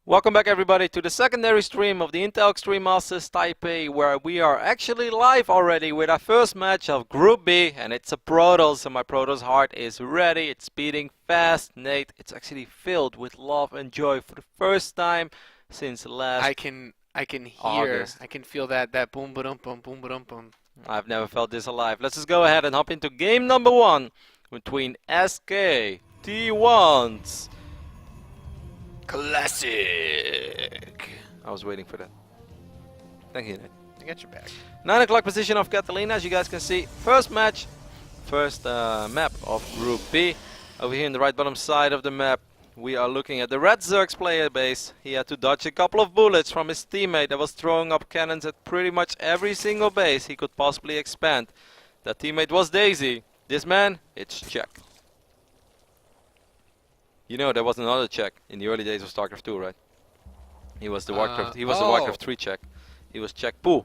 Welcome back everybody to the secondary stream of the Intel Extreme Masters Taipei, where we are actually live already with our first match of Group B, and it's a Protoss, so my Protoss heart is ready, it's beating fast. Nate, it's actually filled with love and joy for the first time since last I can hear, August. I can feel that boom boom boom boom boom boom. I've never felt this alive. Let's just go ahead and hop into game number 1 between SK T1s. Classic. I was waiting for that. Thank you, Nate. I got your back. 9 o'clock position of Catalina, as you guys can see. First match, first map of Group B. Over here in the right bottom side of the map, we are looking at the Red Zerg's player base. He had to dodge a couple of bullets from his teammate that was throwing up cannons at pretty much every single base he could possibly expand. That teammate was Daisy. This man, it's Czech. You know there was another Czech in the early days of StarCraft 2, right? He was the Warcraft. He was the Warcraft 3 Czech. He was Czech Poo.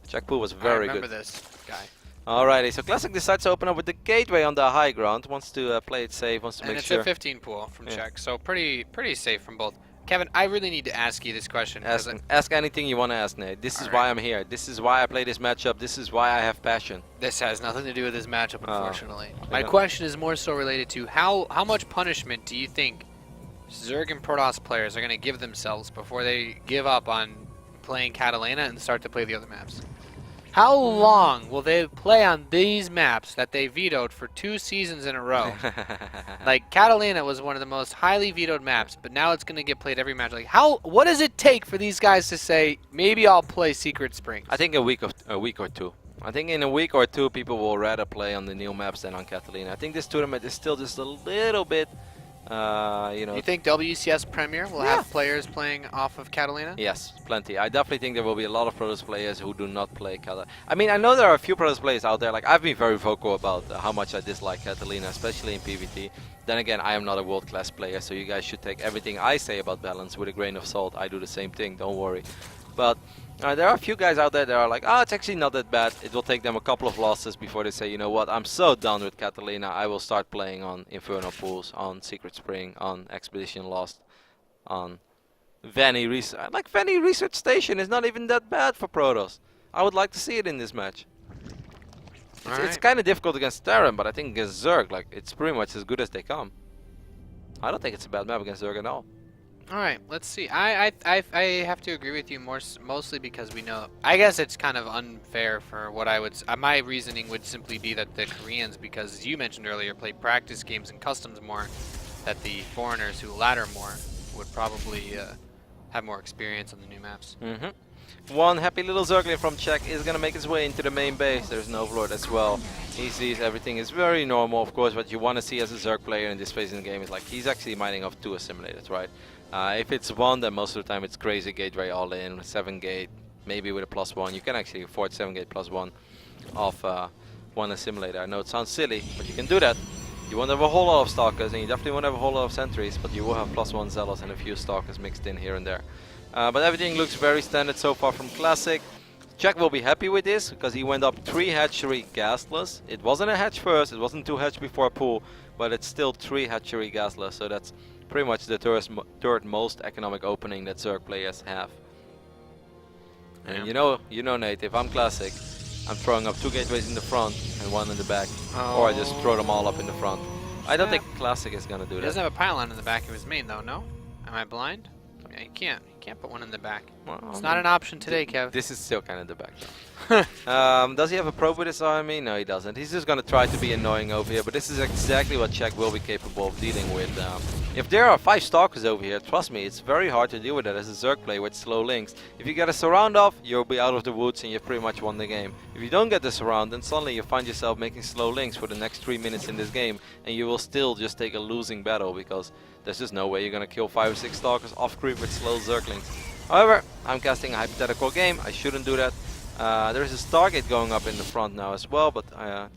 Czech Poo was very good. I remember this guy. Alrighty, so Classic decides to open up with the gateway on the high ground. Wants to play it safe. Wants to And make it's sure. a 15 pool from Czech, so pretty safe from both. Kevin, I really need to ask you this question. Ask anything you want to ask, Nate. This is why I'm here. This is why I play this matchup. This is why I have passion. This has nothing to do with this matchup, unfortunately. My yeah. question is more so related to how much punishment do you think Zerg and Protoss players are going to give themselves before they give up on playing Catalina and start to play the other maps? How long will they play on these maps that they vetoed for 2 seasons in a row? Like, Catalina was one of the most highly vetoed maps, but now it's going to get played every match. Like, what does it take for these guys to say, maybe I'll play Secret Springs? I think a week or two. I think in a week or two, people will rather play on the new maps than on Catalina. I think this tournament is still just a little bit, you know. You think WCS Premier will have players playing off of Catalina? Yes, plenty. I definitely think there will be a lot of Protoss players who do not play Catalina. I mean, I know there are a few Protoss players out there. Like, I've been very vocal about how much I dislike Catalina, especially in PvT. Then again, I am not a world-class player, so you guys should take everything I say about balance with a grain of salt. I do the same thing, don't worry. But there are a few guys out there that are like, oh, it's actually not that bad. It will take them a couple of losses before they say, you know what, I'm so done with Catalina. I will start playing on Inferno Pools, on Secret Spring, on Expedition Lost, on Vanny Research. Like, Vanny Research Station is not even that bad for Protoss. I would like to see it in this match. It's kind of difficult against Terran, but I think against Zerg, like, it's pretty much as good as they come. I don't think it's a bad map against Zerg at all. All right, let's see. I have to agree with you mostly because we know. I guess it's kind of unfair for what I would. My reasoning would simply be that the Koreans, because as you mentioned earlier, play practice games and customs more, that the foreigners who ladder more would probably have more experience on the new maps. One happy little Zergling from Czech is gonna make his way into the main base. There's an Overlord as well. He sees everything is very normal. Of course, what you want to see as a Zerg player in this phase in the game is like he's actually mining off 2 assimilators, right? If it's 1, then most of the time it's crazy gateway all in, 7 gate, maybe with a +1. You can actually afford 7 gate +1 off 1 assimilator. I know it sounds silly, but you can do that. You won't have a whole lot of stalkers, and you definitely won't have a whole lot of sentries, but you will have +1 zealots and a few stalkers mixed in here and there. But everything looks very standard so far from Classic. Czech will be happy with this, because he went up 3 hatchery gasless. It wasn't a hatch first, it wasn't 2 hatch before pool, but it's still 3 hatchery gasless, so that's pretty much the third most economic opening that Zerg players have. And you know Nate, if I'm Classic, I'm throwing up 2 gateways in the front and 1 in the back. Or I just throw them all up in the front. I don't think Classic is gonna do that. He doesn't have a pylon in the back of his main though, no? Am I blind? Yeah, you can't put one in the back. Well, it's not an option today, Kev. This is still kind of the back though. Does he have a probe with his army? No, he doesn't. He's just going to try to be annoying over here, but this is exactly what Czech will be capable of dealing with. If there are 5 stalkers over here, trust me, it's very hard to deal with that as a Zerg player with slow links. If you get a surround off, you'll be out of the woods and you've pretty much won the game. If you don't get the surround, then suddenly you find yourself making slow links for the next 3 minutes in this game, and you will still just take a losing battle because there's just no way you're going to kill 5 or 6 stalkers off creep with slow Zerglings. However, I'm casting a hypothetical game. I shouldn't do that. There's a Stargate going up in the front now as well, but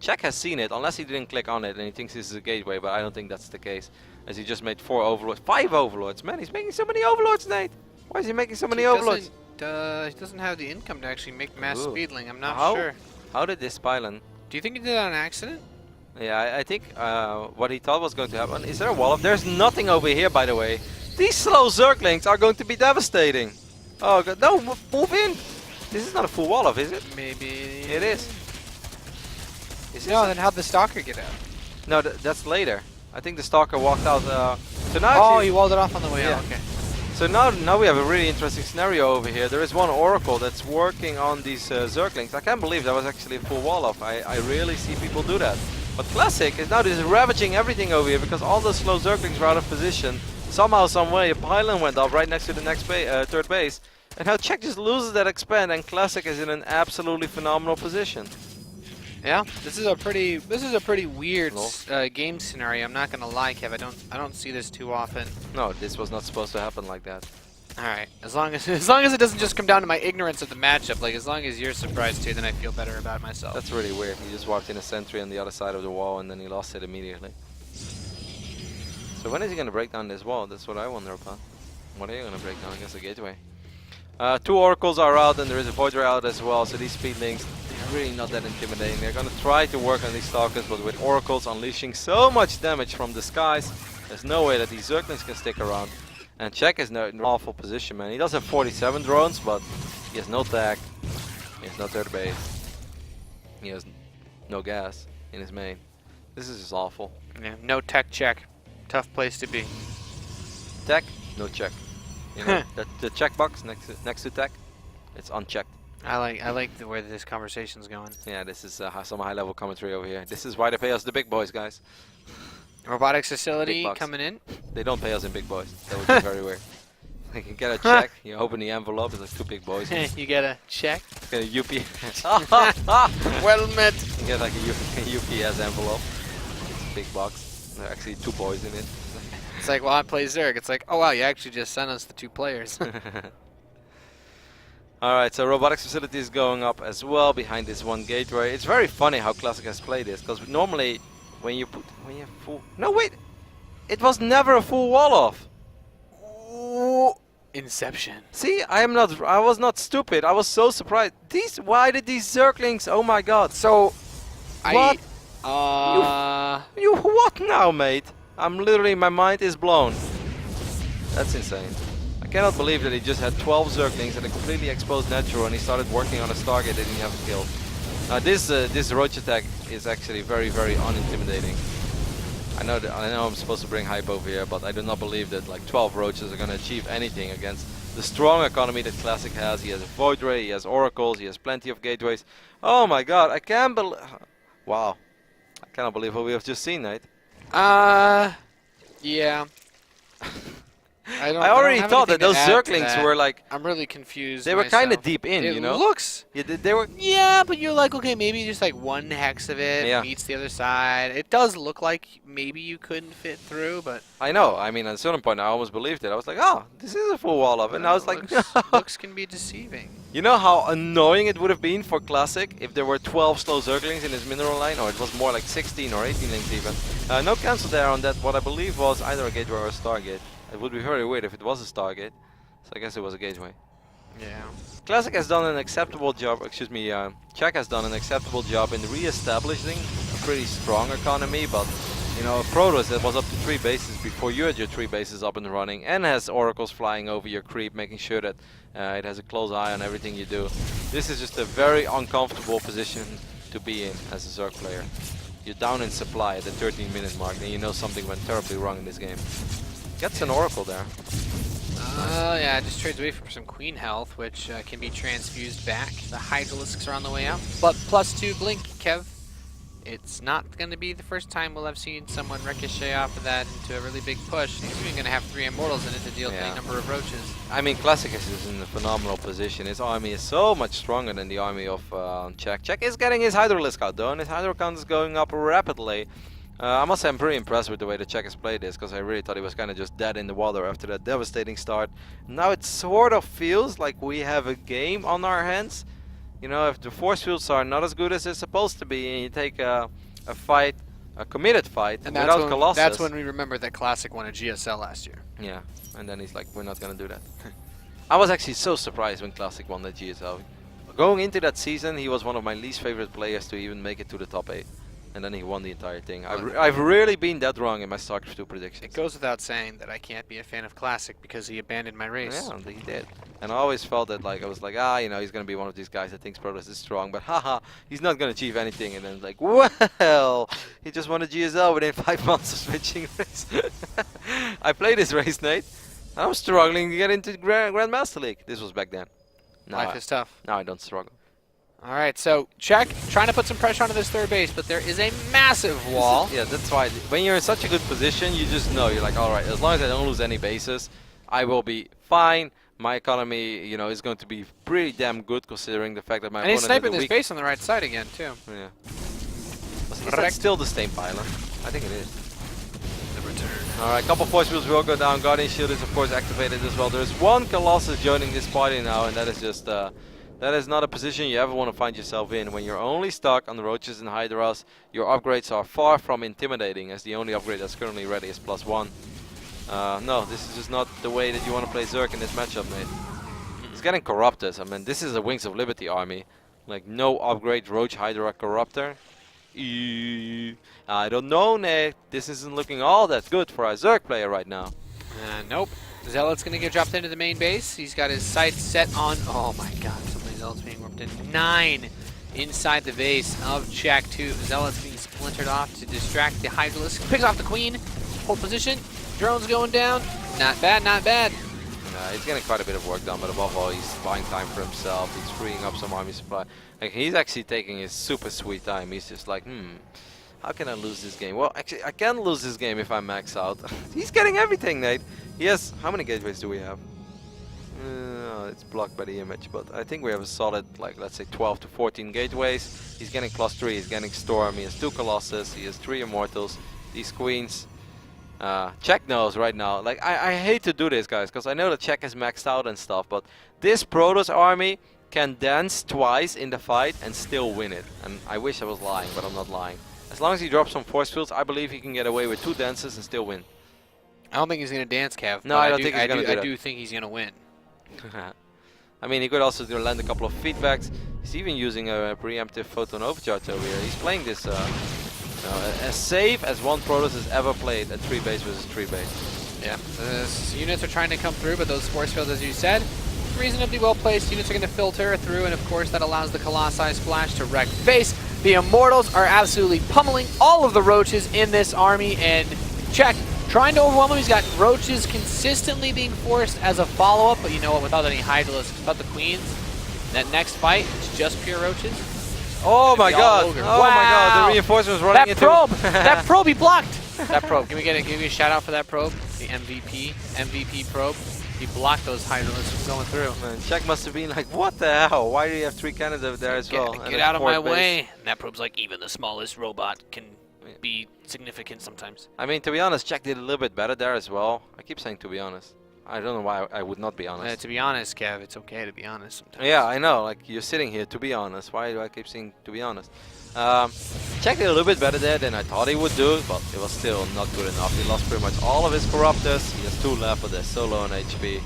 Czech has seen it, unless he didn't click on it and he thinks this is a gateway, but I don't think that's the case, as he just made 4 overlords. 5 overlords, man, he's making so many overlords, Nate! Why is he making so many overlords? He doesn't have the income to actually make mass speedling, I'm not sure. How did this pylon? Do you think he did that on accident? Yeah, I think what he thought was going to happen. Is there a wall up? There's nothing over here, by the way. These slow Zerglings are going to be devastating. Oh god, no, move in. This is not a full wall of, is it? Maybe. It is. No, then how'd the Stalker get out? No, that's later. I think the Stalker walked out. So now Oh, actually, he walled it off on the way Yeah. out. Okay. so now we have a really interesting scenario over here. There is one Oracle that's working on these Zerglings. I can't believe that was actually a full wall off. I rarely see people do that. But Classic is now just ravaging everything over here because all the slow Zerglings were out of position. Somehow, some way, a pylon went up right next to the next third base. And now Czech just loses that expand, and Classic is in an absolutely phenomenal position. Yeah, this is a pretty weird Lol. game scenario. I'm not gonna lie, Kev. I don't see this too often. No, this was not supposed to happen like that. All right, as long as it doesn't just come down to my ignorance of the matchup, like as long as you're surprised too, then I feel better about myself. That's really weird. He just walked in a sentry on the other side of the wall, and then he lost it immediately. So when is he going to break down this wall? That's what I wonder about. What are you going to break down? I guess the gateway. 2 Oracles are out, and there is a Void Ray out as well. So these Speedlings, they're really not that intimidating. They're going to try to work on these Stalkers, but with Oracles unleashing so much damage from the skies, there's no way that these Zerglings can stick around. And Czech is in an awful position, man. He does have 47 drones, but he has no tech, he has no third base, he has no gas in his main. This is just awful. Yeah, no tech check. Tough place to be. Tech, no check. You know, the checkbox next to tech, it's unchecked. I like the way this conversation's going. Yeah, this is some high-level commentary over here. This is why they pay us the big boys, guys. Robotics facility Big bucks. coming in. They don't pay us in big boys. That would be very weird. You can get a check, you open the envelope, it's like 2 big boys. You get a check. Get a Well met. You get like a UPS envelope. It's a big box. There are actually 2 boys in it. It's like, well, I play Zerg. It's like, oh wow, you actually just sent us the 2 players. Alright, so robotics facility is going up as well behind this one gateway. It's very funny how Classic has played this, because normally when you have full... No, wait! It was never a full wall off! Ooh, Inception. See, I was not stupid. I was so surprised. Why did these Zerglings? Oh my god. So, What? You You what now, mate? My mind is blown. That's insane. I cannot believe that he just had 12 Zerglings and a completely exposed natural, and he started working on a Stargate that he didn't have a kill. This Roach attack is actually very, very unintimidating. I know I'm supposed to bring hype over here, but I do not believe that like 12 Roaches are going to achieve anything against the strong economy that Classic has. He has a Void Ray, he has Oracles, he has plenty of gateways. Oh my god, I can't believe... Wow. I cannot believe what we have just seen, Nate. Yeah. I already have thought that anything those to add to Zerglings that. were like... I'm really confused. They were kind of myself. deep in, It you know? looks. Yeah, they were... Yeah, but you're like, okay, maybe just like one hex of it Yeah. meets the other side. It does look like maybe you couldn't fit through, but I know. I mean, at a certain point, I almost believed it. I was like, oh, this is a full wall of it. And I was like... looks can be deceiving. You know how annoying it would have been for Classic if there were 12 slow Zerglings in his mineral line, or it was more like 16 or 18 links even. No cancel there on that. What I believe was either a gateway or a Stargate. It would be very weird if it was a Stargate. So I guess it was a gateway. Yeah. Classic has done an acceptable job, Czech has done an acceptable job in re-establishing a pretty strong economy, but you know, Protoss that was up to 3 bases before you had your 3 bases up and running, and has Oracles flying over your creep, making sure that it has a close eye on everything you do. This is just a very uncomfortable position to be in as a Zerg player. You're down in supply at the 13-minute mark, and you know something went terribly wrong in this game. Gets an Oracle there. Yeah, just trades away from some Queen health, which can be transfused back. The Hydralisks are on the way out. But +2 blink, Kev. It's not going to be the first time we'll have seen someone ricochet off of that into a really big push. He's even going to have 3 Immortals in it to deal with a number of Roaches. I mean, Classic is in a phenomenal position. His army is so much stronger than the army of Czech. Czech is getting his Hydralisk out though, and his Hydro count is going up rapidly. I must say I'm pretty impressed with the way the Czech has played this, because I really thought he was kind of just dead in the water after that devastating start. Now it sort of feels like we have a game on our hands. You know, if the force fields are not as good as they're supposed to be, and you take a fight, a committed fight, And without Colossus. that's when we remember that Classic won a GSL last year. Yeah, and then he's like, we're not going to do that. I was actually so surprised when Classic won the GSL. Going into that season, he was one of my least favorite players to even make it to the top 8. and then he won the entire thing. I've really been that wrong in my StarCraft 2 predictions. It goes without saying that I can't be a fan of Classic because he abandoned my race. Yeah, he did. And I always felt that, like, I was like, you know, he's going to be one of these guys that thinks Protoss is strong, but haha, he's not going to achieve anything. And then like, well, he just won a GSL within 5 months of switching race. I played this race, Nate. I was struggling to get into Grandmaster League. This was back then. Life is tough. Now I don't struggle. All right, so Czech trying to put some pressure onto this third base, but there is a massive wall. Yeah, that's why when you're in such a good position, you just know, you're like, all right, as long as I don't lose any bases, I will be fine. My economy, you know, is going to be pretty damn good considering the fact that my And he's opponent sniping is this base on the right side again, too. Yeah. Is that still the same pylon? I think it is. The return. Alright, couple force fields will go down. Guardian Shield is of course activated as well. There's one Colossus joining this party now, and that is just that is not a position you ever want to find yourself in. When you're only stuck on the Roaches and Hydras, your upgrades are far from intimidating, as the only upgrade that's currently ready is +1. No, this is just not the way that you want to play Zerg in this matchup, mate. He's getting corrupted. I mean, this is a Wings of Liberty army. Like, no upgrade Roach Hydra Corruptor. I don't know, Nate. This isn't looking all that good for a Zerg player right now. Nope. Zealot's going to get dropped into the main base. He's got his sights set on... Oh my god, so many Zealots being warped in. 9 inside the base of Czech 2. Zealots being splintered off to distract the Hydralisk. Picks off the Queen. Hold position. Drone's going down. Not bad, not bad. He's getting quite a bit of work done, but above all, he's buying time for himself. He's freeing up some army supply. Like, he's actually taking his super sweet time. He's just like, how can I lose this game? Well, actually, I can lose this game if I max out. He's getting everything, Nate. He has... How many gateways do we have? It's blocked by the image, but I think we have a solid, like, let's say 12 to 14 gateways. He's getting +3, he's getting Storm, he has 2 Colossus, he has 3 Immortals, these Queens. Czech knows right now. Like, I hate to do this, guys, because I know that Czech is maxed out and stuff, but this Protoss army can dance twice in the fight and still win it. And I wish I was lying, but I'm not lying. As long as he drops some force fields, I believe he can get away with 2 dances and still win. I don't think he's going to dance, Cav. No, I don't think he's going to do that. I do think he's going to win. I mean, he could also land a couple of feedbacks. He's even using a preemptive photon overcharge over here. He's playing this as safe as one Protoss has ever played at 3 base versus 3 base. Yeah, the units are trying to come through, but those force fields, as you said, reasonably well placed. Units are going to filter through, and of course that allows the Colossi splash to wreck base. The Immortals are absolutely pummeling all of the Roaches in this army, and Czech trying to overwhelm him. He's got Roaches consistently being forced as a follow-up, but you know what, without any Hydralisks, without the Queens, that next fight is just pure Roaches. Oh my god! Oh wow. My god! The reinforcements running into... That probe! That probe he blocked! That probe. Can we get a shout out for that probe? The MVP probe. He blocked those Hydralisks from going through. Man, Czech must have been like, what the hell? Why do you have 3 cannons over there as well? Get out of my way! And that probe's like, even the smallest robot can be significant sometimes. I mean, to be honest, Czech did a little bit better there as well. I keep saying to be honest. I don't know why I would not be honest. To be honest, Kev, it's okay to be honest sometimes. Yeah, I know. Like, you're sitting here, to be honest. Why do I keep saying to be honest? Czech did a little bit better there than I thought he would do, but it was still not good enough. He lost pretty much all of his Corruptors. He has 2 left, but they're so low on HP.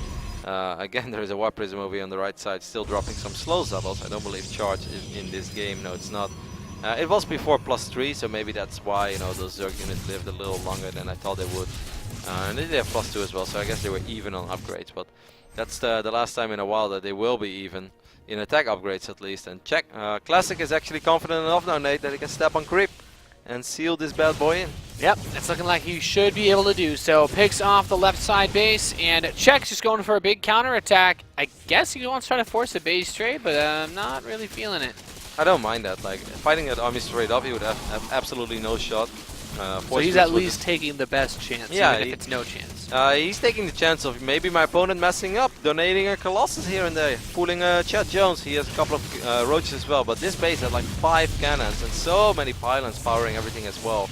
Again, there is a Warp Prism over here on the right side, still dropping some slow Zealots. I don't believe Charge is in this game. No, it's not. It was before +3, so maybe that's why, you know, those Zerg units lived a little longer than I thought they would. And they did have +2 as well, so I guess they were even on upgrades. But that's the last time in a while that they will be even in attack upgrades, at least. And Czech Classic is actually confident enough now, Nate, that he can step on creep and seal this bad boy in. Yep, it's looking like he should be able to do so. Picks off the left side base, and Czech's just going for a big counter attack. I guess he wants to try to force a base trade, but I'm not really feeling it. I don't mind that. Like, fighting that army straight up, he would have absolutely no shot. So he's at least taking the best chance, even if it's no chance. He's taking the chance of maybe my opponent messing up, donating a Colossus here and there, fooling Chad Jones. He has a couple of Roaches as well, but this base has like 5 cannons and so many pylons powering everything as well.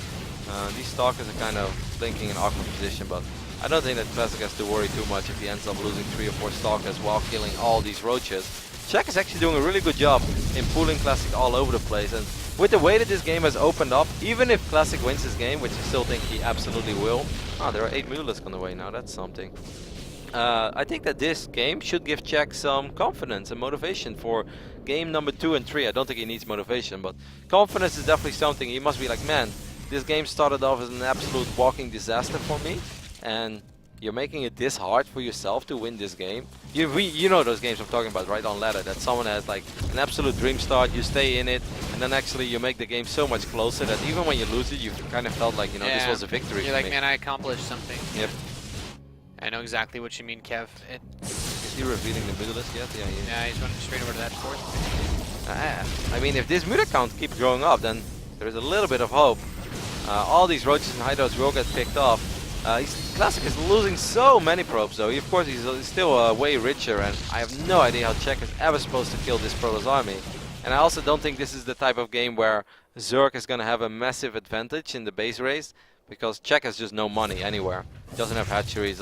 These Stalkers are kind of blinking in awkward position, but I don't think that Classic has to worry too much if he ends up losing 3 or 4 Stalkers while killing all these Roaches. Czech is actually doing a really good job in pulling Classic all over the place, and with the way that this game has opened up, even if Classic wins this game, which I still think he absolutely will. There are 8 Mutalisks on the way now, that's something. I think that this game should give Czech some confidence and motivation for game number 2 and 3, I don't think he needs motivation, but confidence is definitely something. He must be like, man, this game started off as an absolute walking disaster for me, and you're making it this hard for yourself to win this game. You know those games I'm talking about, right, on ladder, that someone has like an absolute dream start, you stay in it, and then actually you make the game so much closer that even when you lose it, you kind of felt like, you know, this was a victory. You're for like, me. man, I accomplished something. Yep. I know exactly what you mean, Kev. Is he revealing the middle list yet? Yeah, he is. Yeah, he's running straight over to that fourth. I mean, if this meter count keeps growing up, then there's a little bit of hope. All these roaches and hideouts will get picked off. Classic is losing so many probes though. Of course, he's still way richer, and I have no idea how Czech is ever supposed to kill this Protoss army. And I also don't think this is the type of game where Zerg is going to have a massive advantage in the base race, because Czech has just no money anywhere. He doesn't have hatcheries,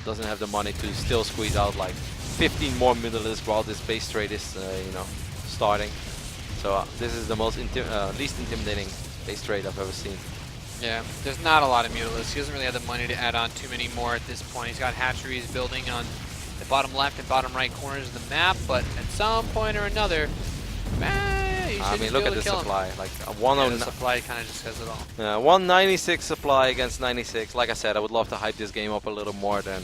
doesn't have the money to still squeeze out like 15 more middleists while this base trade is, you know, starting. So this is the most least intimidating base trade I've ever seen. Yeah, there's not a lot of mutalisks. He doesn't really have the money to add on too many more at this point. He's got hatcheries building on the bottom left and bottom right corners of the map, but at some point or another, I mean, look at the supply. Like the supply kind of just says it all. 196 supply against 96. Like I said, I would love to hype this game up a little more than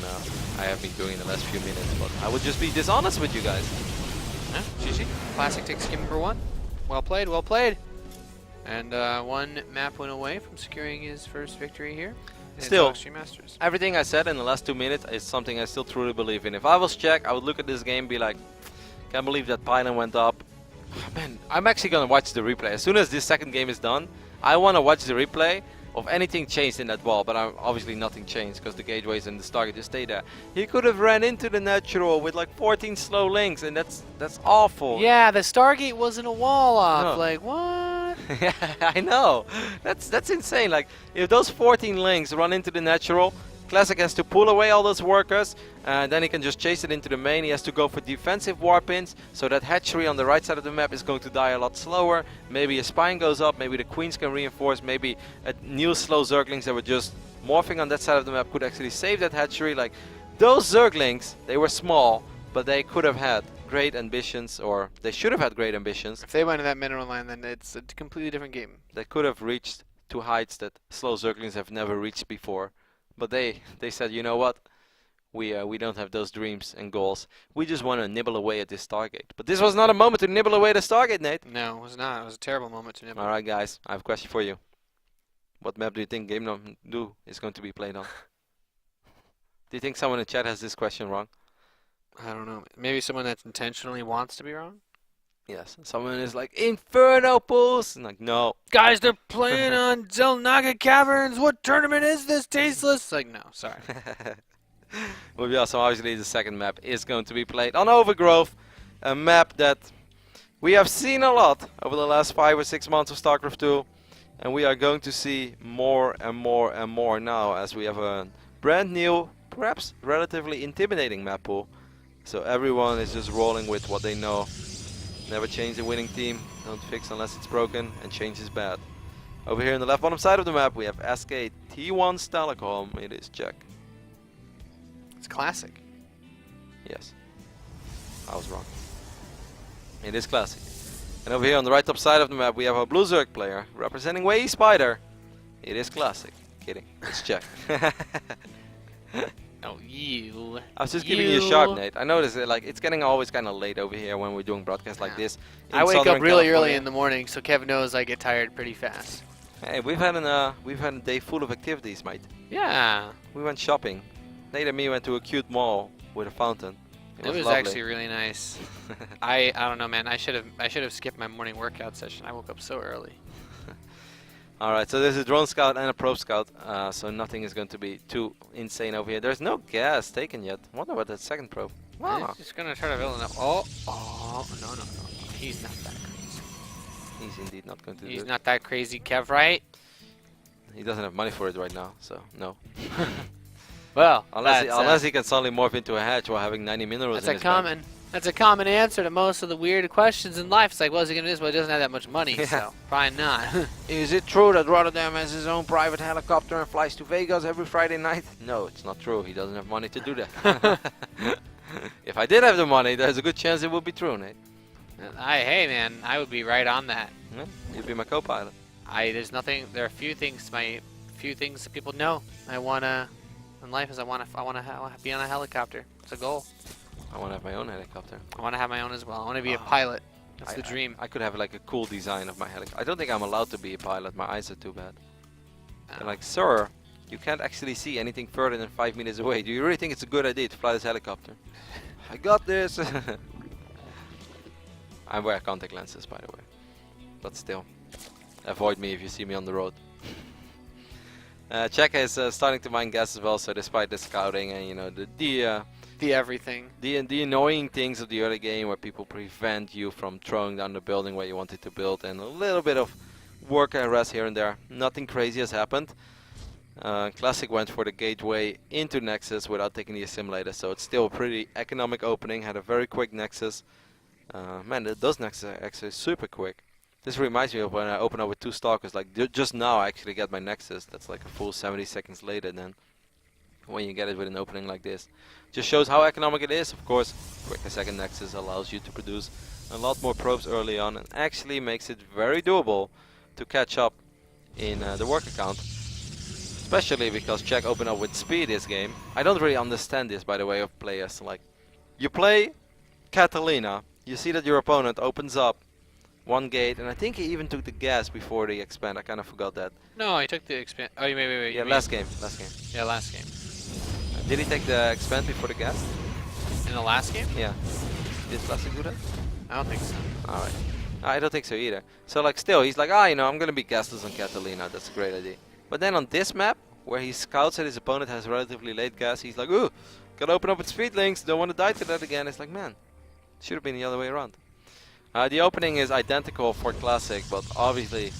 I have been doing in the last few minutes, but I would just be dishonest with you guys. Yeah, GG. Classic takes game number 1. Well played, well played. And one map win away from securing his first victory here. Still, Extreme Masters. Everything I said in the last 2 minutes is something I still truly believe in. If I was Czech, I would look at this game and be like, can't believe that pylon went up. Man, I'm actually going to watch the replay. As soon as this second game is done, I want to watch the replay of anything changed in that wall. But obviously nothing changed because the gateways and the Stargate just stay there. He could have ran into the natural with like 14 slow links, and that's awful. Yeah, the Stargate wasn't a wall off. No. Like, what? Yeah, I know. That's insane. Like, if those 14 links run into the natural, Classic has to pull away all those workers, and then he can just chase it into the main. He has to go for defensive warpins, so that hatchery on the right side of the map is going to die a lot slower. Maybe a spine goes up, maybe the queens can reinforce, maybe new slow Zerglings that were just morphing on that side of the map could actually save that hatchery. Like, those Zerglings, they were small, but they could have had great ambitions, or they should have had great ambitions. If they went to that mineral line, then it's a completely different game. They could have reached to heights that slow Zerglings have never reached before. But they said, you know what, we don't have those dreams and goals. We just want to nibble away at this Stargate. But this was not a moment to nibble away at the Stargate, Nate. No, it was not. It was a terrible moment to nibble. All right, guys, I have a question for you. What map do you think game number 2 is going to be played on? Do you think someone in chat has this question wrong? I don't know. Maybe someone that intentionally wants to be wrong? Yes. Someone is like, Inferno pools! And like, no. Guys, they're playing on Zelnaga Caverns. What tournament is this, tasteless? Like, no, sorry. Would be awesome. Obviously, the second map is going to be played on Overgrowth, a map that we have seen a lot over the last 5 or 6 months of StarCraft 2, and we are going to see more and more and more now as we have a brand new, perhaps relatively intimidating map pool. So everyone is just rolling with what they know. Never change the winning team, don't fix unless it's broken, and change is bad. Over here on the left bottom side of the map we have SK T1 Stalicom. It is Czech. It's classic. Yes. I was wrong. It is classic. And over here on the right top side of the map we have a blue Zerg player representing Way Spider. It is classic. Kidding. It's Czech. Oh, you. I was just giving you a sharp, Nate. I noticed that, like, it's getting always kind of late over here when we're doing broadcasts like this. I wake up really early in the morning, so Kevin knows I get tired pretty fast. Hey, we've had a day full of activities, mate. Yeah. We went shopping. Nate and me went to a cute mall with a fountain. It was lovely. actually really nice. I don't know, man. I should have skipped my morning workout session. I woke up so early. Alright, so there's a drone scout and a probe scout, so nothing is going to be too insane over here. There's no gas taken yet. I wonder about that second probe. Wow. He's just gonna try to build it up. Oh, no. He's not that crazy. He's indeed not going to do it. He's not that crazy, Kev, right? He doesn't have money for it right now, so no. Well, unless he can suddenly morph into a hatch while having 90 minerals in his bag. That's a common answer to most of the weird questions in life. It's like, what's he gonna do? Well, he doesn't have that much money, so probably not. Is it true that Rotterdam has his own private helicopter and flies to Vegas every Friday night? No, it's not true. He doesn't have money to do that. If I did have the money, there's a good chance it would be true, Nate. Hey man, I would be right on that. Yeah, you'd be my co-pilot. There's nothing. There are few things that people know. I wanna in life is I wanna be on a helicopter. It's a goal. I want to have my own helicopter. I wanna have my own as well. I wanna be a pilot. That's the dream. I could have like a cool design of my helicopter. I don't think I'm allowed to be a pilot. My eyes are too bad. They're like, sir, you can't actually see anything further than 5 meters away. Do you really think it's a good idea to fly this helicopter? I got this. I wear contact lenses, by the way. But still, avoid me if you see me on the road. Czech is starting to mine gas as well. So despite the scouting and The everything. the annoying things of the early game where people prevent you from throwing down the building where you wanted to build, and a little bit of work and rest here and there. Nothing crazy has happened. Classic went for the gateway into Nexus without taking the assimilator, so it's still a pretty economic opening. Had a very quick Nexus. Man, those Nexus are actually super quick. This reminds me of when I open up with 2 Stalkers. Like just now I actually get my Nexus. That's like a full 70 seconds later than when you get it with an opening like this. Just shows how economic it is. Of course, quicker second Nexus allows you to produce a lot more probes early on and actually makes it very doable to catch up in the work account. Especially because Czech opened up with speed this game. I don't really understand this, by the way, of players. Like, you play Catalina, you see that your opponent opens up 1 gate, and I think he even took the gas before the expand. I kind of forgot that. No, he took the expand. Oh, wait. Yeah, last game. Yeah, last game. Did he take the expand before the gas? In the last game? Yeah. Did Classic do that? I don't think so. Alright. I don't think so either. So like still, he's like, I'm gonna be gasless on Catalina. That's a great idea. But then on this map, where he scouts that his opponent has relatively late gas, he's like, ooh, gotta open up with speed links. Don't want to die to that again. It's like, man, should have been the other way around. The opening is identical for Classic, but obviously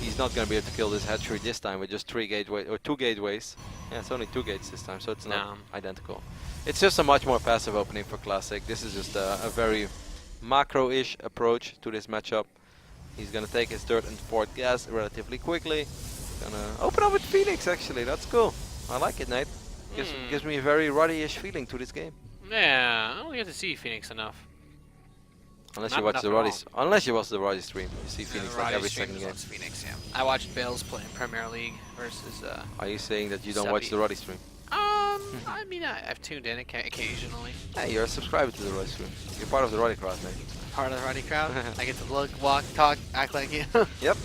he's not gonna be able to kill this hatchery this time with just 2 gateways. Yeah, it's only 2 gates this time, so it's not identical. It's just a much more passive opening for Classic. This is just a very macro-ish approach to this matchup. He's gonna take his 3rd and 4th gas relatively quickly. Gonna open up with Phoenix, actually. That's cool. I like it, Nate. Gives me a very ruddy-ish feeling to this game. Yeah, I don't get to see Phoenix enough. Unless you watch the Roddy stream, you see Phoenix like every second game. Phoenix, yeah. I watched Bales play in Premier League versus. Are you saying that you don't watch the Roddy stream? I mean, I've tuned in occasionally. Hey, you're a subscriber to the Roddy stream. You're part of the Roddy crowd, mate. Part of the Roddy crowd. I get to look, walk, talk, act like you. Yep.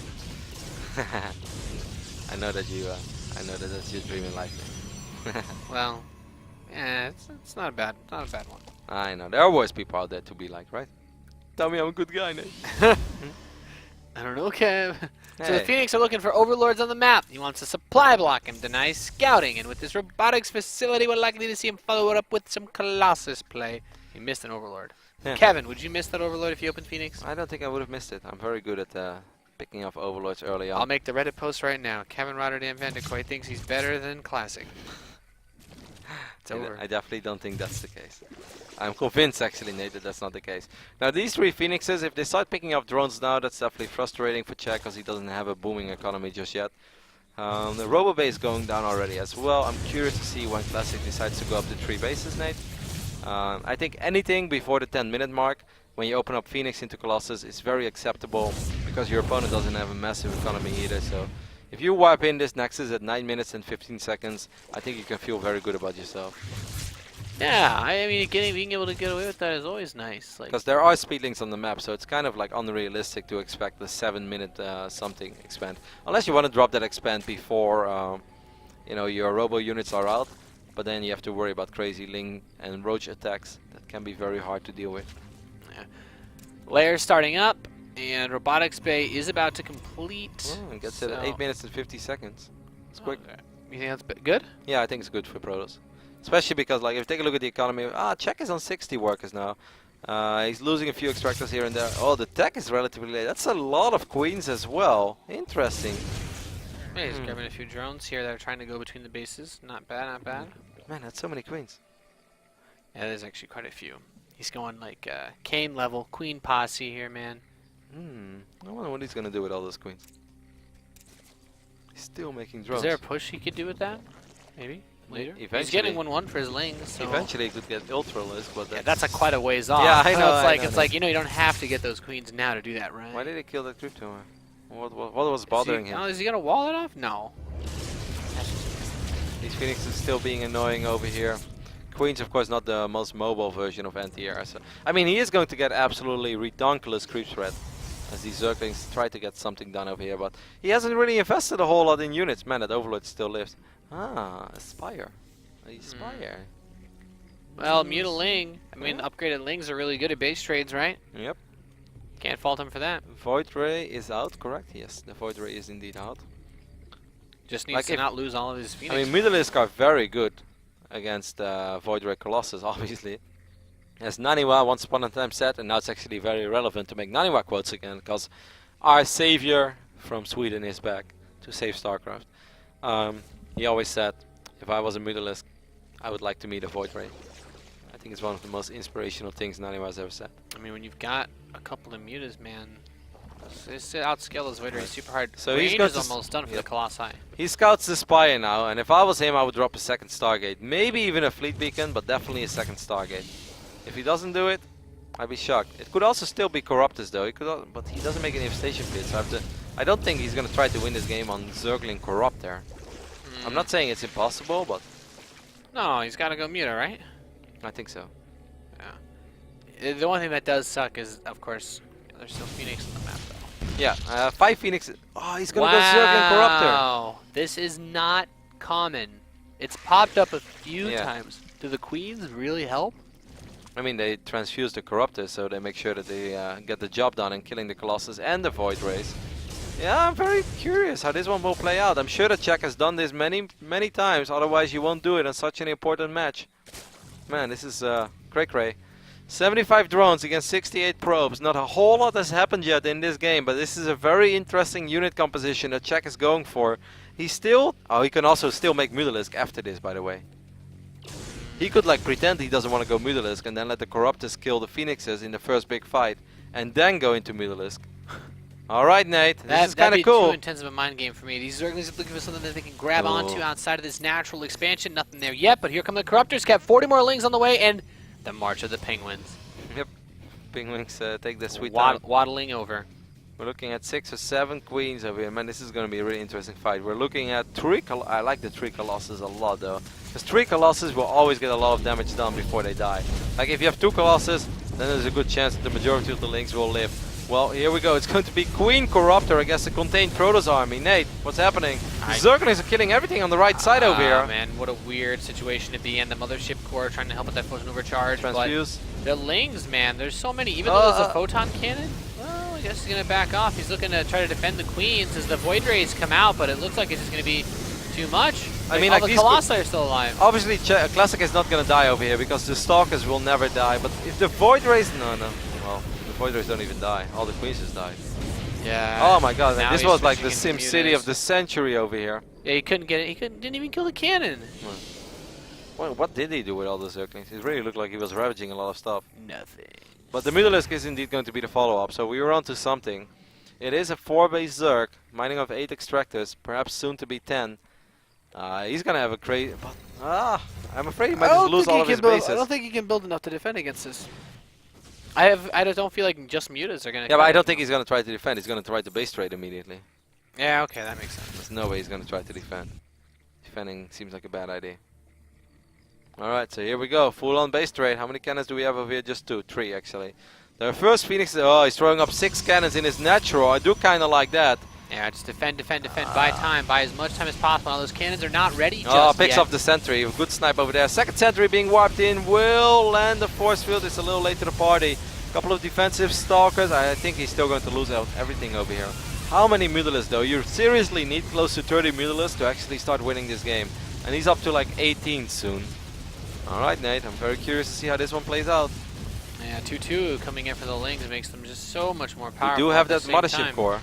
I know that you. I know that that's your dreaming life. Well, yeah, it's not a bad one. I know there are always people out there to be like, right? Tell me I'm a good guy, Nate. I don't know, Kev. Hey. So the Phoenix are looking for overlords on the map. He wants to supply block him, deny scouting, and with this robotics facility, we're likely to see him follow it up with some Colossus play. He missed an overlord. Yeah. Kevin, would you miss that overlord if you opened Phoenix? I don't think I would have missed it. I'm very good at picking off overlords early on. I'll make the Reddit post right now. Kevin Rotterdam Van de Kooi thinks he's better than Classic. It's over. I definitely don't think that's the case. I'm convinced, actually, Nate, that that's not the case. Now, these 3 Phoenixes, if they start picking up drones now, that's definitely frustrating for Czech because he doesn't have a booming economy just yet. The Robo base going down already as well. I'm curious to see when Classic decides to go up to 3 bases, Nate. I think anything before the 10-minute mark, when you open up Phoenix into Colossus, is very acceptable because your opponent doesn't have a massive economy either. So if you wipe in this Nexus at 9 minutes and 15 seconds, I think you can feel very good about yourself. Yeah, I mean, being able to get away with that is always nice. Because there are speed links on the map, so it's kind of like unrealistic to expect the 7-minute something expand. Unless you want to drop that expand before your robo units are out, but then you have to worry about crazy Ling and Roach attacks. That can be very hard to deal with. Yeah. Layers starting up, and Robotics Bay is about to complete. Oh, it gets it at 8 minutes and 50 seconds. It's quick. Okay. You think that's good? Yeah, I think it's good for Protoss. Especially because, like, if you take a look at the economy, Czech is on 60 workers now. He's losing a few extractors here and there. Oh, the tech is relatively late. That's a lot of queens as well. Interesting. Yeah, he's grabbing a few drones here that are trying to go between the bases. Not bad, not bad. Man, that's so many queens. Yeah, there's actually quite a few. He's going like Kane level, queen posse here, man. I wonder what he's going to do with all those queens. He's still making drones. Is there a push he could do with that? Maybe? later. He's Eventually. getting 1-1 for his Lings. So. Eventually he could get Ultralisk, but Yeah, that's quite a ways off. Yeah, I know. It's like you know you don't have to get those queens now to do that, right? Why did he kill that Crypto? What was bothering him? Oh, is he gonna wall it off? No. These Phoenixes still being annoying over here. Queen's of course not the most mobile version of anti-air. So, I mean, he is going to get absolutely redonkulous creep spread as these Zerglings try to get something done over here, but he hasn't really invested a whole lot in units. Man, that Overlord still lives. Ah, Aspire. Aspire. Well, Mutiling. I mean, upgraded Lings are really good at base trades, right? Yep. Can't fault him for that. Void Ray is out, correct? Yes, the Void Ray is indeed out. Just needs to not lose all of his Phoenix. I mean, Mutalisk are very good against Void Ray Colossus, obviously. As Naniwa once upon a time said, and now it's actually very relevant to make Naniwa quotes again, because our savior from Sweden is back to save StarCraft. He always said, if I was a Mutalisk, I would like to meet a Void Ray. I think it's one of the most inspirational things Naniwa has ever said. I mean, when you've got a couple of mutas, man, it's to outscale those Void Rays super hard. So Rain he's got is almost done for the Colossi. He scouts the Spire now, and if I was him, I would drop a second Stargate. Maybe even a Fleet Beacon, but definitely a second Stargate. If he doesn't do it, I'd be shocked. It could also still be Corruptus though, but he doesn't make any Station Fleets, so I don't think he's going to try to win this game on Zergling Corrupt there. I'm not saying it's impossible, but... No, he's got to go Muta, right? I think so. Yeah. The one thing that does suck is, of course, there's still Phoenix on the map though. Yeah, 5 Phoenixes. Oh, he's going to go Zergling Corruptor. Wow, this is not common. It's popped up a few times. Do the queens really help? I mean, they transfuse the Corruptor, so they make sure that they get the job done in killing the Colossus and the Void Rays. Yeah, I'm very curious how this one will play out. I'm sure that Czech has done this many times, otherwise you won't do it on such an important match. Man, this is cray-cray. 75 drones against 68 probes. Not a whole lot has happened yet in this game, but this is a very interesting unit composition that Czech is going for. He still... Oh, he can also still make Mutalisk after this, by the way. He could like pretend he doesn't want to go Mutalisk and then let the Corruptus kill the Phoenixes in the first big fight and then go into Mutalisk. Alright, Nate, this is kind of cool. That'd be too intense of a mind game for me. These Zerglings are looking for something that they can grab onto outside of this natural expansion. Nothing there yet, but here come the Corruptors. Kept 40 more Lings on the way, and the March of the Penguins. Yep, Penguins take the sweet time. Waddling over. We're looking at 6 or 7 queens over here. Man, this is going to be a really interesting fight. We're looking at 3 I like the 3 Colossus a lot, though. Because 3 Colossus will always get a lot of damage done before they die. Like, if you have 2 Colossus, then there's a good chance that the majority of the Lings will live. Well, here we go. It's going to be Queen Corruptor against the contained Protoss army. Nate, what's happening? The Zerglings are killing everything on the right side over here. Man, what a weird situation to be in. The Mothership Core trying to help with that Photon Overcharge. Transfuse. But the Lings, man, there's so many. Even though there's a Photon Cannon, well, I guess he's going to back off. He's looking to try to defend the Queens as the Void Rays come out, but it looks like it's just going to be too much. I mean, all like the Colossi are still alive. Obviously, Classic is not going to die over here because the Stalkers will never die. But if the Void Rays... No. Well, the Void Rays don't even die. All the Queens just died. Yeah. Oh my god, Now this was like the Sim City of the century over here. Yeah, he couldn't get it. He didn't even kill the cannon. Well, what did he do with all the Zerglings? It really looked like he was ravaging a lot of stuff. Nothing. But the Mutalisk is indeed going to be the follow-up, so we were onto something. It is a 4-base Zerg, mining of 8 extractors, perhaps soon to be 10. He's gonna have a crazy... I'm afraid he might just lose all of his bases. I don't think he can build enough to defend against this. I don't feel like just mutas are gonna... Yeah, but I don't think he's gonna try to defend. He's gonna try to base trade immediately. Yeah, okay, that makes sense. There's no way he's gonna try to defend. Defending seems like a bad idea. Alright, so here we go. Full on base trade. How many cannons do we have over here? Just 2, 3 actually. The first Phoenix... Oh, he's throwing up 6 cannons in his natural. I do kind of like that. Yeah, just defend, buy time, buy as much time as possible. Now those cannons are not ready just yet. Picks off the sentry. A good snipe over there. Second sentry being warped in. Will land the force field. It's a little late to the party. Couple of defensive stalkers. I think he's still going to lose out everything over here. How many Mutalisks though? You seriously need close to 30 Mutalisks to actually start winning this game. And he's up to like 18 soon. Alright, Nate. I'm very curious to see how this one plays out. Yeah, 2-2 coming in for the Lings makes them just so much more powerful. We do have that Mothership Core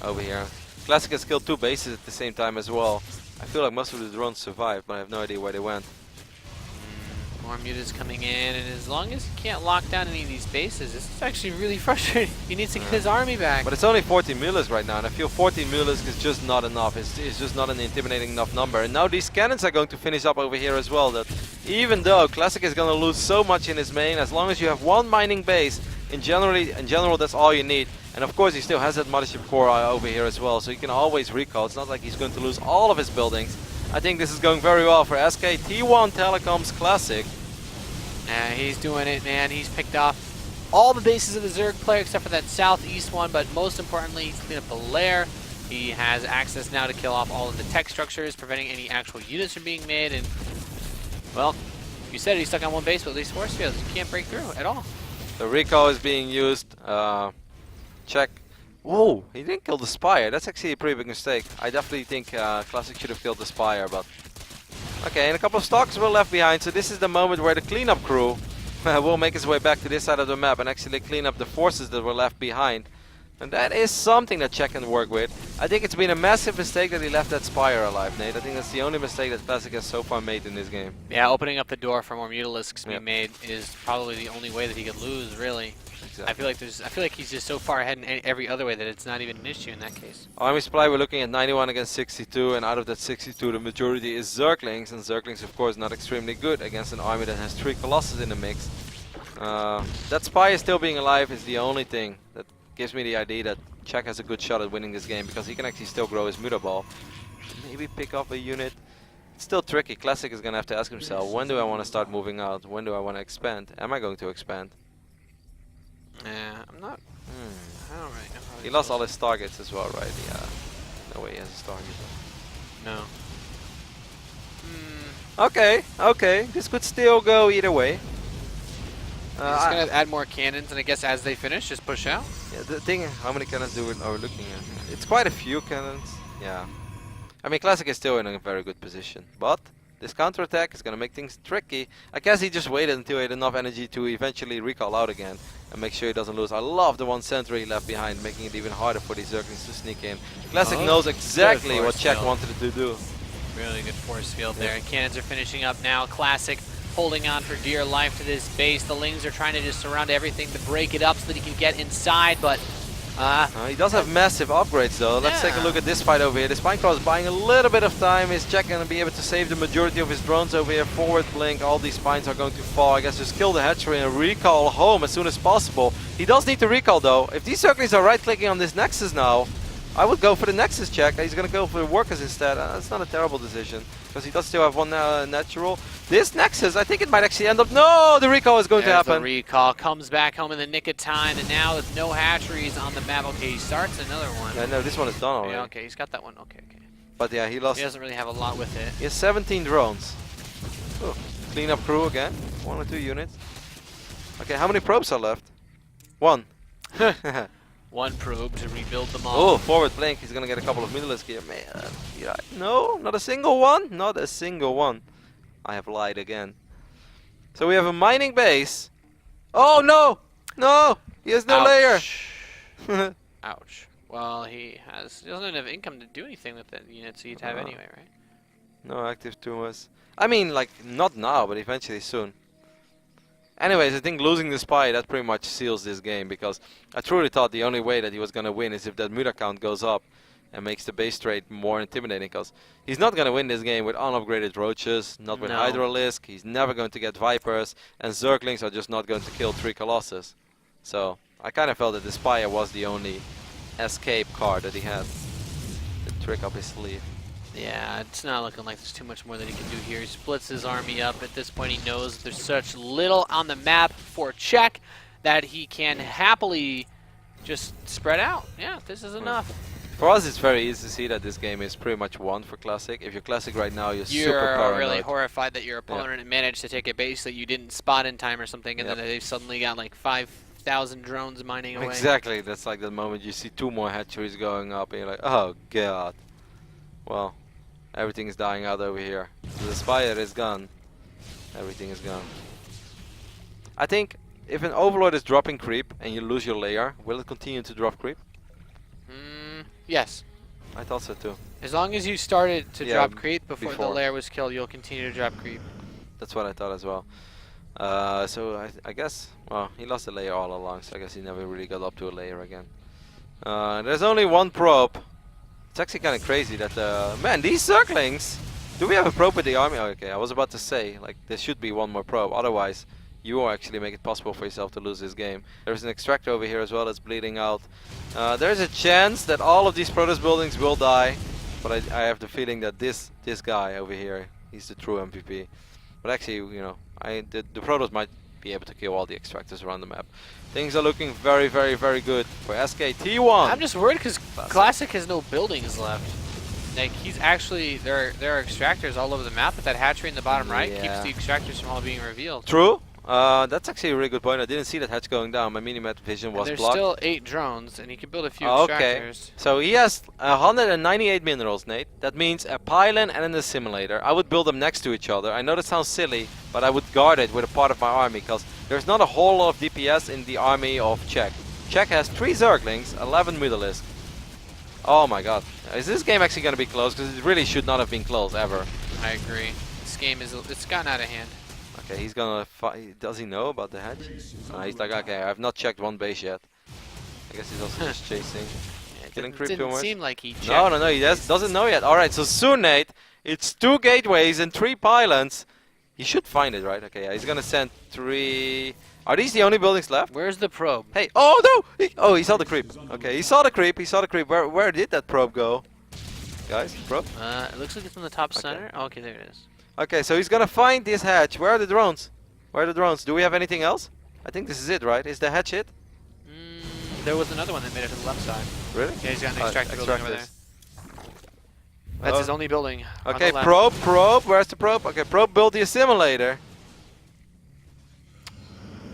over here. Classic has killed 2 bases at the same time as well. I feel like most of the drones survived, but I have no idea where they went. More mutas coming in, and as long as he can't lock down any of these bases, this is actually really frustrating. He needs to get his army back. But it's only 14 mulas right now, and I feel 14 mulas is just not enough. It's just not an intimidating enough number. And now these cannons are going to finish up over here as well. That even though Classic is going to lose so much in his main, as long as you have one mining base, in general that's all you need. And of course he still has that mothership core over here as well, so he can always recall. It's not like he's going to lose all of his buildings. I think this is going very well for SK T1 Telecom's Classic. He's doing it, man. He's picked off all the bases of the Zerg player except for that southeast one, but most importantly, he's cleaned up the lair. He has access now to kill off all of the tech structures, preventing any actual units from being made. And, well, you said he's stuck on one base with these force fields. You can't break through at all. The recall is being used. Check. Whoa, he didn't kill the Spire. That's actually a pretty big mistake. I definitely think Classic should have killed the Spire, but... Okay, and a couple of stocks were left behind, so this is the moment where the cleanup crew will make its way back to this side of the map and actually clean up the forces that were left behind. And that is something that Czech can work with. I think it's been a massive mistake that he left that Spire alive, Nate. I think that's the only mistake that Classic has so far made in this game. Yeah, opening up the door for more Mutalisks to be made is probably the only way that he could lose, really. Exactly. I feel like he's just so far ahead in every other way that it's not even an issue in that case. Army supply, we're looking at 91 against 62, and out of that 62, the majority is Zerglings, and Zerglings, of course, not extremely good against an army that has 3 Colossus in the mix. That Spire still being alive is the only thing that gives me the idea that Czech has a good shot at winning this game, because he can actually still grow his Muta Ball. Maybe pick up a unit. It's still tricky. Classic is going to have to ask himself, when do I want to start moving out? When do I want to expand? Am I going to expand? Yeah, I'm not. I don't really know how he lost all his targets as well, right? Yeah. No way he has his target. No. Okay, okay. This could still go either way. He's going to add more cannons, and I guess as they finish, just push out. Yeah, the thing, how many cannons are we looking at? It's quite a few cannons. Yeah. I mean, Classic is still in a very good position, but this counterattack is going to make things tricky. I guess he just waited until he had enough energy to eventually recall out again and make sure he doesn't lose. I love the 1 sentry he left behind, making it even harder for these Zerglings to sneak in. Classic knows exactly what Czech wanted to do. Really good force field there. Cannons are finishing up now. Classic holding on for dear life to this base. The Lings are trying to just surround everything to break it up so that he can get inside, but... he does have massive upgrades though. Let's take a look at this fight over here. The Spineclaw is buying a little bit of time. Is Czech going to be able to save the majority of his drones over here? Forward blink, all these spines are going to fall. I guess just kill the hatchery and recall home as soon as possible. He does need to recall though. If these Zerglings are right clicking on this Nexus now, I would go for the Nexus Czech. He's going to go for the workers instead. That's not a terrible decision, because he does still have one natural. This Nexus, I think it might actually end up... No! The recall is going to happen. The recall comes back home in the nick of time, and now with no hatcheries on the map, okay, he starts another one. Yeah, no, this one is done already. Yeah, okay, he's got that one. Okay. But yeah, he lost... He doesn't really have a lot with it. He has 17 drones. Oh, clean up crew again. 1 or 2 units. Okay, how many probes are left? 1. 1 probe to rebuild them all. Oh, forward blink. He's gonna get a couple of Mutalisks here. Man, yeah, no, not a single one. Not a single one. I have lied again. So we have a mining base. Oh no! No! He has no layer. Ouch. Well, he doesn't have income to do anything with the units he'd have anyway, right? No active tumors. I mean, like, not now, but eventually soon. Anyways, I think losing the Spy, that pretty much seals this game, because I truly thought the only way that he was going to win is if that Muta count goes up and makes the base trade more intimidating, because he's not going to win this game with unupgraded Roaches, not with Hydralisk, he's never going to get Vipers, and Zerglings are just not going to kill 3 Colossus. So, I kind of felt that the Spire was the only escape card that he had, the trick up his sleeve. Yeah, it's not looking like there's too much more that he can do here. He splits his army up. At this point, he knows there's such little on the map for Czech that he can happily just spread out. Yeah, this is enough. For us, it's very easy to see that this game is pretty much won for Classic. If you're Classic right now, you're super paranoid. Really horrified that your opponent managed to take a base that you didn't spot in time or something, and then they've suddenly got like 5,000 drones mining away. Exactly. That's like the moment you see 2 more hatcheries going up, and you're like, oh god. Well, everything is dying out over here. The Spire is gone. Everything is gone. I think if an Overlord is dropping creep and you lose your layer, will it continue to drop creep? Yes. I thought so too. As long as you started to drop creep before the layer was killed, you'll continue to drop creep. That's what I thought as well. So I guess, well, he lost a layer all along, so I guess he never really got up to a layer again. There's only one probe. It's actually kind of crazy that, man, these circlings! Do we have a probe with the army? Oh, okay, I was about to say, like, there should be one more probe, otherwise you will actually make it possible for yourself to lose this game. There's an extractor over here as well that's bleeding out. There's a chance that all of these Protoss buildings will die, but I have the feeling that this guy over here, he's the true MVP. But actually, you know, the Protoss might be able to kill all the extractors around the map. Things are looking very, very, very good for SKT1. I'm just worried because Classic has no buildings left. Like, he's actually, there are extractors all over the map, but that hatchery in the bottom right keeps the extractors from all being revealed. True. That's actually a really good point. I didn't see that hatch going down. My minimap vision was there's blocked. There's still 8 drones, and he can build a few Okay. extractors. So he has 198 minerals, Nate. That means a pylon and an assimilator. I would build them next to each other. I know that sounds silly, but I would guard it with a part of my army, because there's not a whole lot of DPS in the army of Czech. Czech has 3 Zerglings, 11 Mutalisk. Oh my god. Is this game actually going to be close? Because it really should not have been close, ever. I agree. This game it's gotten out of hand. Okay, he's gonna fight. Does he know about the hatch? He's like, okay, I've not checked one base yet. I guess he's also just chasing. Killing creep too Didn't much. seem like he checked. No, he doesn't know yet. Alright, so soon, Nate, it's 2 gateways and 3 pylons. He should find it, right? Okay, yeah, he's gonna send 3... Are these the only buildings left? Where's the probe? Hey, oh no! He saw the creep. Okay, he saw the creep, Where did that probe go? Guys, probe? It looks like it's in the top center. Oh, okay, there it is. Okay, so he's gonna find this hatch. Where are the drones? Where are the drones? Do we have anything else? I think this is it, right? Is the hatch it? There was another one that made it to the left side. Really? Yeah, he's got an extractor building over there. That's his only building. Okay, probe. Where's the probe? Okay, probe build the assimilator.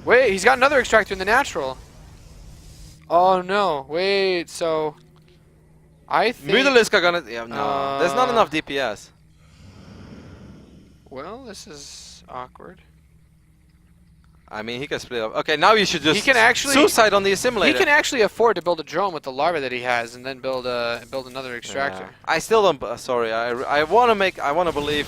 Wait, he's got another extractor in the natural. Oh no! Wait, so I think. Mutalisk are gonna. Yeah, no, there's not enough DPS. Well, this is awkward. I mean, he can split up. Okay, now you should just. He can actually suicide on the assimilator. He can actually afford to build a drone with the larva that he has, and then build another extractor. Yeah. I still don't. Sorry, I want to believe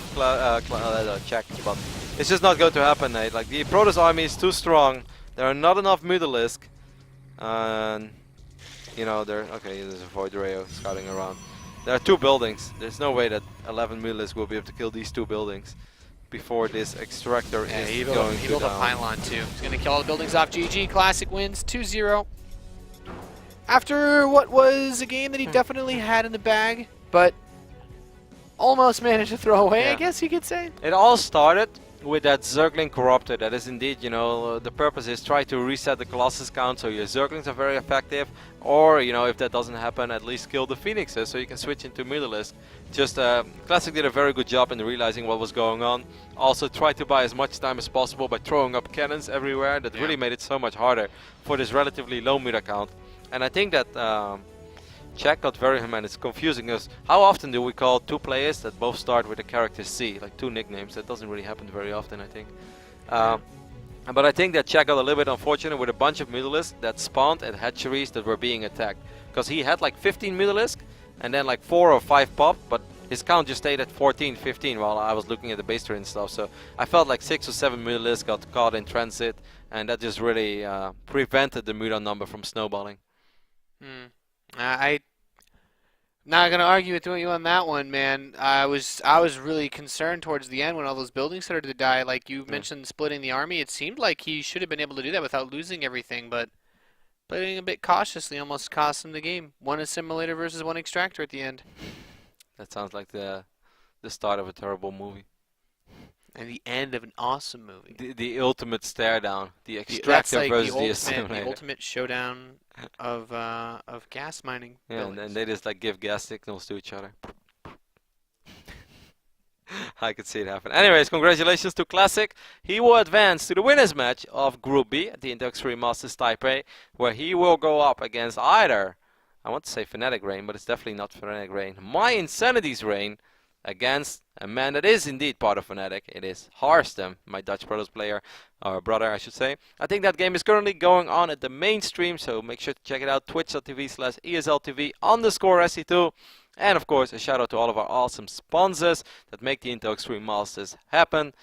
Czech, but it's just not going to happen, Nate. Like, the Protoss army is too strong. There are not enough Mutalisk, and you know okay. There's a Void Rayo scouting around. There are 2 buildings. There's no way that 11 Mutalisk will be able to kill these 2 buildings before this extractor is he going built, to he built a pylon too. He's going to kill all the buildings off. GG. Classic wins 2-0. After what was a game that he definitely had in the bag, but almost managed to throw away, I guess you could say. It all started with that Zergling Corruptor. That is indeed, you know, the purpose is try to reset the Colossus count so your Zerglings are very effective, or, you know, if that doesn't happen, at least kill the Phoenixes so you can switch into Mutalisk. Just, Classic did a very good job in realizing what was going on. Also tried to buy as much time as possible by throwing up cannons everywhere. That really made it so much harder for this relatively low Muta count. And I think that Czech got very man. It's confusing because how often do we call 2 players that both start with the character C, like 2 nicknames? That doesn't really happen very often, I think. But I think that Czech got a little bit unfortunate with a bunch of Mutalisk that spawned at hatcheries that were being attacked. Because he had like 15 Mutalisk and then like 4 or 5 popped, but his count just stayed at 14, 15 while I was looking at the base turret and stuff. So I felt like 6 or 7 Mutalisk got caught in transit, and that just really prevented the Muta number from snowballing. I'm not gonna argue with you on that one, man. I was really concerned towards the end when all those buildings started to die. Like you mentioned, splitting the army. It seemed like he should have been able to do that without losing everything, but playing a bit cautiously almost cost him the game. 1 assimilator versus 1 extractor at the end. That sounds like the start of a terrible movie. And the end of an awesome movie. The ultimate stare down. The extractor like versus the assimilator. The ultimate showdown of gas mining. Yeah, and they just like give gas signals to each other. I could see it happen. Anyways, congratulations to Classic. He will advance to the winners match of Group B at the Intel Extreme Masters Taipei, where he will go up against either, I want to say Fnatic Rain, but it's definitely not Fnatic Rain, My Insanity's Rain, against a man that is indeed part of Fnatic. It is Harstem, my Dutch Protoss player, or brother I should say. I think that game is currently going on at the main stream, so make sure to check it out, twitch.tv/ESLTV_SC2. And of course, a shout out to all of our awesome sponsors that make the Intel Extreme Masters happen.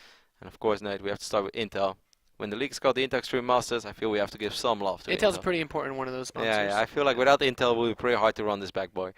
And of course, Nate, we have to start with Intel. when the league is called the Intel Extreme Masters, I feel we have to give some love to Intel's Intel. pretty important, one of those sponsors. Yeah, I feel like without Intel, it would be pretty hard to run this bad boy.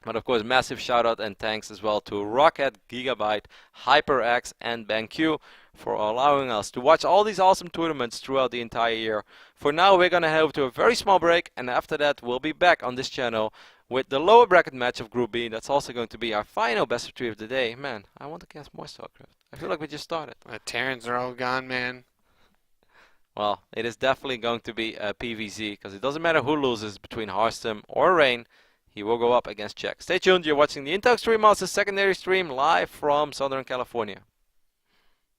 But of course, massive shout out and thanks as well to Rocket, Gigabyte, HyperX, and BenQ for allowing us to watch all these awesome tournaments throughout the entire year. For now, we're going to head over to a very small break, and after that, we'll be back on this channel with the lower bracket match of Group B. That's also going to be our final best of 3 of the day. Man, I want to cast more StarCraft. I feel like we just started. Terrans are all gone, man. Well, it is definitely going to be a PvZ, because it doesn't matter who loses between Hearthstone or Rain. He will go up against Czech. Stay tuned. You're watching the Intel Extreme Masters secondary stream live from Southern California.